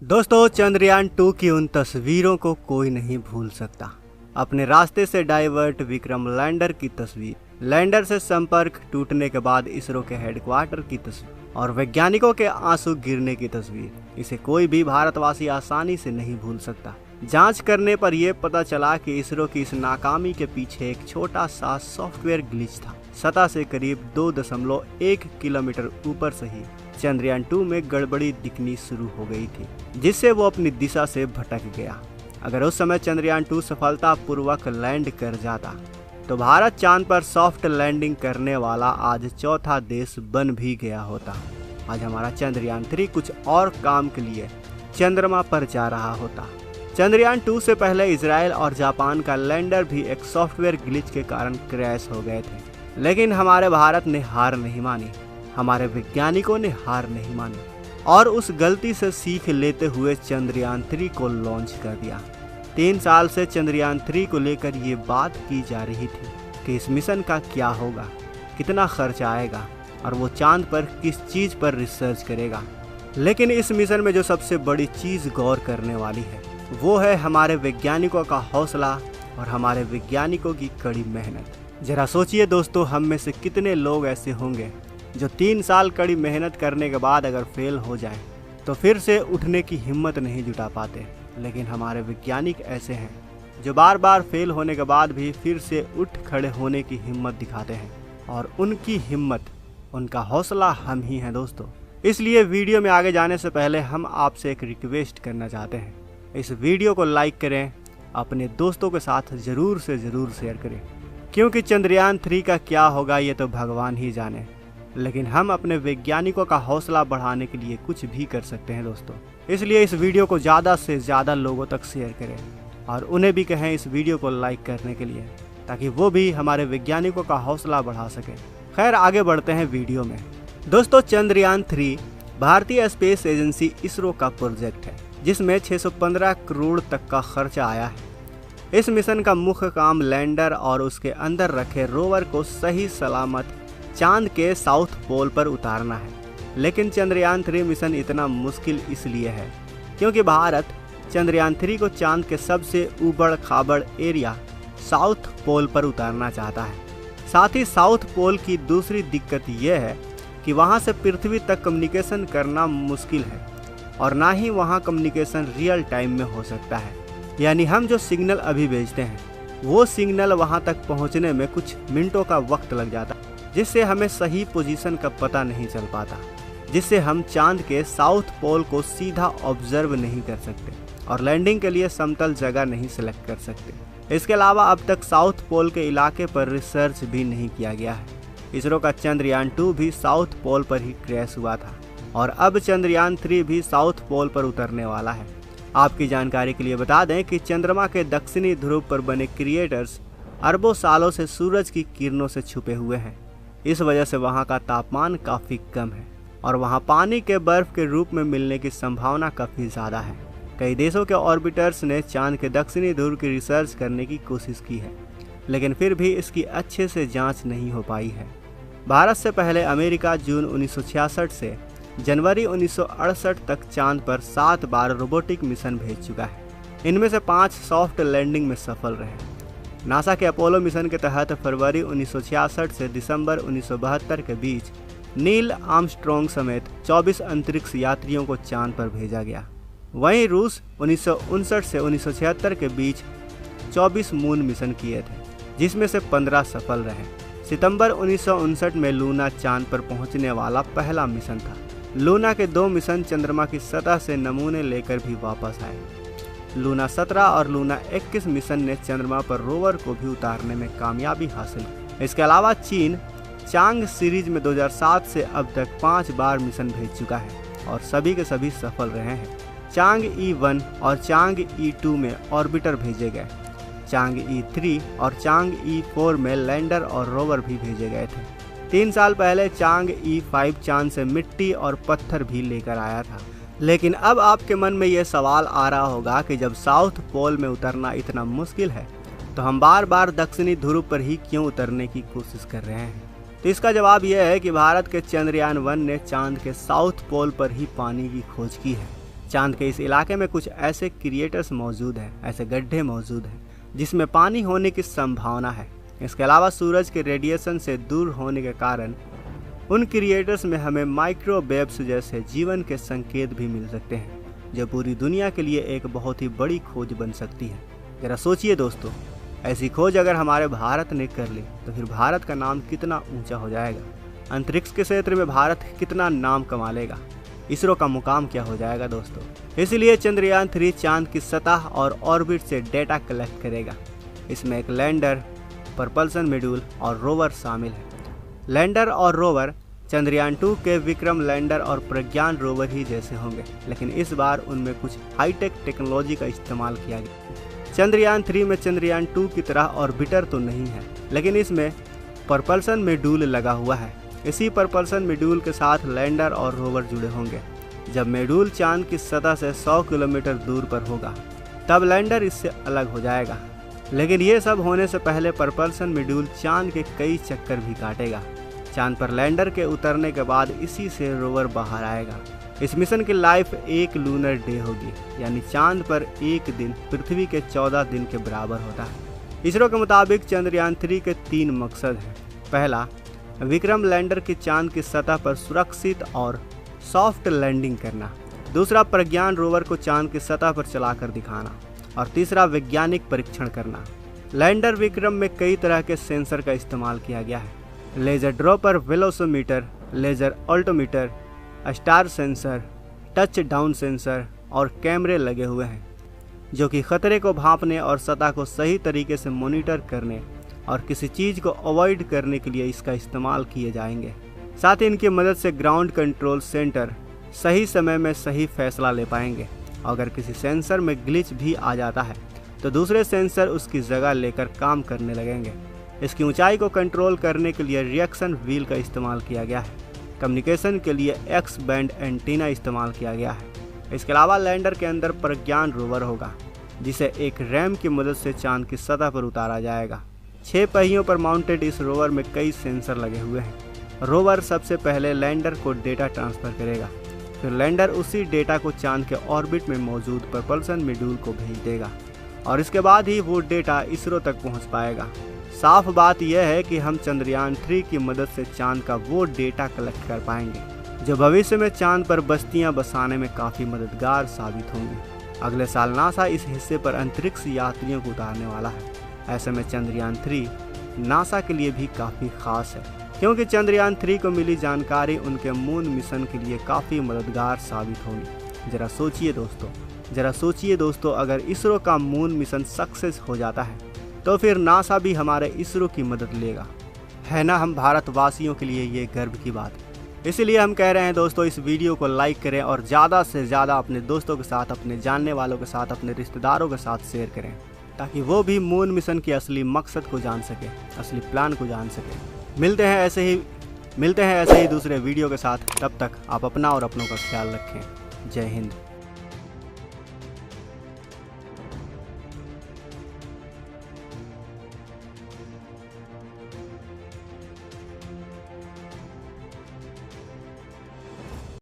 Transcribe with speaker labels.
Speaker 1: दोस्तों, चंद्रयान 2 की उन तस्वीरों को कोई नहीं भूल सकता। अपने रास्ते से डाइवर्ट विक्रम लैंडर की तस्वीर, लैंडर से संपर्क टूटने के बाद इसरो के हेडक्वार्टर की तस्वीर और वैज्ञानिकों के आंसू गिरने की तस्वीर, इसे कोई भी भारतवासी आसानी से नहीं भूल सकता। जांच करने पर यह पता चला कि इसरो की इस नाकामी के पीछे एक छोटा सा सॉफ्टवेयर ग्लिच था। सतह से करीब 2.1 किलोमीटर ऊपर से ही चंद्रयान 2 में गड़बड़ी दिखनी शुरू हो गई थी, जिससे वो अपनी दिशा से भटक गया। अगर उस समय चंद्रयान 2 सफलतापूर्वक लैंड कर जाता तो भारत चांद पर सॉफ्ट लैंडिंग करने वाला आज चौथा देश बन भी गया होता। आज हमारा चंद्रयान 3 कुछ और काम के लिए चंद्रमा पर जा रहा होता। चंद्रयान 2 से पहले इजराइल और जापान का लैंडर भी एक सॉफ्टवेयर ग्लिच के कारण क्रैश हो गए थे, लेकिन हमारे भारत ने हार नहीं मानी, हमारे वैज्ञानिकों ने हार नहीं मानी और उस गलती से सीख लेते हुए चंद्रयान 3 को लॉन्च कर दिया। 3 साल से चंद्रयान 3 को लेकर ये बात की जा रही थी कि इस मिशन का क्या होगा, कितना खर्च आएगा और वो चांद पर किस चीज़ पर रिसर्च करेगा। लेकिन इस मिशन में जो सबसे बड़ी चीज़ गौर करने वाली है वो है हमारे वैज्ञानिकों का हौसला और हमारे वैज्ञानिकों की कड़ी मेहनत। जरा सोचिए दोस्तों, हम में से कितने लोग ऐसे होंगे जो 3 साल कड़ी मेहनत करने के बाद अगर फेल हो जाए तो फिर से उठने की हिम्मत नहीं जुटा पाते। लेकिन हमारे वैज्ञानिक ऐसे हैं जो बार बार फेल होने के बाद भी फिर से उठ खड़े होने की हिम्मत दिखाते हैं, और उनकी हिम्मत, उनका हौसला हम ही हैं दोस्तों। इसलिए वीडियो में आगे जाने से पहले हम आपसे एक रिक्वेस्ट करना चाहते हैं, इस वीडियो को लाइक करें, अपने दोस्तों के साथ ज़रूर से ज़रूर शेयर करें, क्योंकि चंद्रयान 3 का क्या होगा ये तो भगवान ही जाने, लेकिन हम अपने वैज्ञानिकों का हौसला बढ़ाने के लिए कुछ भी कर सकते हैं दोस्तों। इसलिए इस वीडियो को ज़्यादा से ज़्यादा लोगों तक शेयर करें और उन्हें भी कहें इस वीडियो को लाइक करने के लिए, ताकि वो भी हमारे वैज्ञानिकों का हौसला बढ़ा सकें। खैर, आगे बढ़ते हैं वीडियो में। दोस्तों, चंद्रयान 3 भारतीय स्पेस एजेंसी इसरो का प्रोजेक्ट है, जिसमें 615 करोड़ तक का खर्चा आया है। इस मिशन का मुख्य काम लैंडर और उसके अंदर रखे रोवर को सही सलामत चांद के साउथ पोल पर उतारना है। लेकिन चंद्रयान 3 मिशन इतना मुश्किल इसलिए है क्योंकि भारत चंद्रयान 3 को चांद के सबसे ऊबड़ खाबड़ एरिया साउथ पोल पर उतारना चाहता है। साथ ही साउथ पोल की दूसरी दिक्कत यह है कि वहां से पृथ्वी तक कम्युनिकेशन करना मुश्किल है और ना ही वहां कम्युनिकेशन रियल टाइम में हो सकता है। यानी हम जो सिग्नल अभी भेजते हैं वो सिग्नल वहां तक पहुंचने में कुछ मिनटों का वक्त लग जाता है, जिससे हमें सही पोजीशन का पता नहीं चल पाता, जिससे हम चांद के साउथ पोल को सीधा ऑब्जर्व नहीं कर सकते और लैंडिंग के लिए समतल जगह नहीं सिलेक्ट कर सकते। इसके अलावा अब तक साउथ पोल के इलाके पर रिसर्च भी नहीं किया गया है। इसरो का चंद्रयान 2 भी साउथ पोल पर ही क्रैश हुआ था और अब चंद्रयान 3 भी साउथ पोल पर उतरने वाला है। आपकी जानकारी के लिए बता दें कि चंद्रमा के दक्षिणी ध्रुव पर बने क्रिएटर्स अरबों सालों से सूरज की किरणों से छुपे हुए हैं। इस वजह से वहां का तापमान काफ़ी कम है और वहां पानी के बर्फ के रूप में मिलने की संभावना काफ़ी ज़्यादा है। कई देशों के ऑर्बिटर्स ने चांद के दक्षिणी ध्रुव की रिसर्च करने की कोशिश की है, लेकिन फिर भी इसकी अच्छे से जांच नहीं हो पाई है। भारत से पहले अमेरिका जून 1966 से जनवरी 1968 तक चांद पर 7 बार रोबोटिक मिशन भेज चुका है। इनमें से 5 सॉफ्ट लैंडिंग में सफल रहे। नासा के अपोलो मिशन के तहत फरवरी 1966 से दिसंबर 1972 के बीच नील आर्मस्ट्रॉन्ग समेत 24 अंतरिक्ष यात्रियों को चांद पर भेजा गया। वहीं रूस 1959 से 1976 के बीच 24 मून मिशन किए थे, जिसमें से 15 सफल रहे। सितंबर 1959 में लूना चांद पर पहुंचने वाला पहला मिशन था। लूना के 2 मिशन चंद्रमा की सतह से नमूने लेकर भी वापस आए। लूना 17 और लूना 21 मिशन ने चंद्रमा पर रोवर को भी उतारने में कामयाबी हासिल की। इसके अलावा चीन चांग सीरीज में 2007 से अब तक 5 बार मिशन भेज चुका है और सभी के सभी सफल रहे हैं। चांग E1 और चांग E2 में ऑर्बिटर भेजे गए। चांग E3 और चांग E4 में लैंडर और रोवर भी भेजे गए थे। 3 साल पहले चांग E5 चांद से मिट्टी और पत्थर भी लेकर आया था। लेकिन अब आपके मन में ये सवाल आ रहा होगा कि जब साउथ पोल में उतरना इतना मुश्किल है तो हम बार बार दक्षिणी ध्रुव पर ही क्यों उतरने की कोशिश कर रहे हैं। तो इसका जवाब यह है कि भारत के चंद्रयान 1 ने चांद के साउथ पोल पर ही पानी की खोज की है। चांद के इस इलाके में कुछ ऐसे क्रिएटर्स मौजूद हैं, ऐसे गड्ढे मौजूद हैं जिसमें पानी होने की संभावना है। इसके अलावा सूरज के रेडिएशन से दूर होने के कारण उन क्रिएटर्स में हमें माइक्रोवेव्स जैसे जीवन के संकेत भी मिल सकते हैं, जो पूरी दुनिया के लिए एक बहुत ही बड़ी खोज बन सकती है। जरा सोचिए दोस्तों, ऐसी खोज अगर हमारे भारत ने कर ली तो फिर भारत का नाम कितना ऊंचा हो जाएगा। अंतरिक्ष के क्षेत्र में भारत कितना नाम कमा लेगा। इसरो का मुकाम क्या हो जाएगा दोस्तों। इसलिए चंद्रयान 3 चांद की सतह और ऑर्बिट से डेटा कलेक्ट करेगा। इसमें एक लैंडर, प्रपल्सन मॉड्यूल और रोवर शामिल है। लैंडर और रोवर चंद्रयान 2 के विक्रम लैंडर और प्रज्ञान रोवर ही जैसे होंगे, लेकिन इस बार उनमें कुछ हाईटेक टेक्नोलॉजी का इस्तेमाल किया गया। चंद्रयान 3 में चंद्रयान 2 की तरह ऑर्बिटर तो नहीं है, लेकिन इसमें प्रपल्सन मॉड्यूल लगा हुआ है। इसी प्रपल्सन मॉड्यूल के साथ लैंडर और रोवर जुड़े होंगे। जब मॉड्यूल चांद की सतह से 100 किलोमीटर दूर पर होगा तब लैंडर इससे अलग हो जाएगा। लेकिन ये सब होने से पहले प्रपल्सन मॉड्यूल चांद के कई चक्कर भी काटेगा। चांद पर लैंडर के उतरने के बाद इसी से रोवर बाहर आएगा। इस मिशन की लाइफ 1 लूनर डे होगी, यानी चांद पर एक दिन पृथ्वी के 14 दिन के बराबर होता है। इसरो के मुताबिक चंद्रयान 3 के 3 मकसद हैं। पहला, विक्रम लैंडर की चांद की सतह पर सुरक्षित और सॉफ्ट लैंडिंग करना। दूसरा, प्रज्ञान रोवर को चांद की सतह पर चलाकर दिखाना। और तीसरा, वैज्ञानिक परीक्षण करना। लैंडर विक्रम में कई तरह के सेंसर का इस्तेमाल किया गया है। Laser dropper, velocimeter, laser altimeter, star sensor, touch down sensor और कैमरे लगे हुए हैं, जो कि खतरे को भांपने और सतह को सही तरीके से मॉनिटर करने और किसी चीज़ को अवॉइड करने के लिए इसका इस्तेमाल किए जाएंगे। साथ ही इनकी मदद से ग्राउंड कंट्रोल सेंटर सही समय में सही फैसला ले पाएंगे। अगर किसी सेंसर में ग्लिच भी आ जाता है तो दूसरे सेंसर उसकी जगह लेकर काम करने लगेंगे। इसकी ऊंचाई को कंट्रोल करने के लिए रिएक्शन व्हील का इस्तेमाल किया गया है। कम्युनिकेशन के लिए एक्स बैंड एंटीना इस्तेमाल किया गया है। इसके अलावा लैंडर के अंदर प्रज्ञान रोवर होगा, जिसे एक रैम की मदद से चांद की सतह पर उतारा जाएगा। 6 पहियों पर माउंटेड इस रोवर में कई सेंसर लगे हुए हैं। रोवर सबसे पहले लैंडर को डेटा ट्रांसफ़र करेगा, फिर लैंडर उसी डेटा को चांद के ऑर्बिट में मौजूद प्रपल्सन मॉड्यूल को भेज देगा और इसके बाद ही वो डेटा इसरो तक पहुंच पाएगा। साफ बात यह है कि हम चंद्रयान 3 की मदद से चांद का वो डेटा कलेक्ट कर पाएंगे जो भविष्य में चांद पर बस्तियां बसाने में काफ़ी मददगार साबित होंगी। अगले साल नासा इस हिस्से पर अंतरिक्ष यात्रियों को उतारने वाला है। ऐसे में चंद्रयान 3 नासा के लिए भी काफ़ी खास है, क्योंकि चंद्रयान 3 को मिली जानकारी उनके मून मिशन के लिए काफ़ी मददगार साबित होगी। जरा सोचिए दोस्तों, अगर इसरो का मून मिशन सक्सेस हो जाता है तो फिर नासा भी हमारे इसरो की मदद लेगा। है ना, हम भारतवासियों के लिए ये गर्व की बात है। इसीलिए हम कह रहे हैं दोस्तों, इस वीडियो को लाइक करें और ज़्यादा से ज़्यादा अपने दोस्तों के साथ, अपने जानने वालों के साथ, अपने रिश्तेदारों के साथ शेयर करें, ताकि वो भी मून मिशन के असली मकसद को जान सके, असली प्लान को जान सके। मिलते हैं ऐसे ही दूसरे वीडियो के साथ। तब तक आप अपना और अपनों का ख्याल रखें। जय हिंद।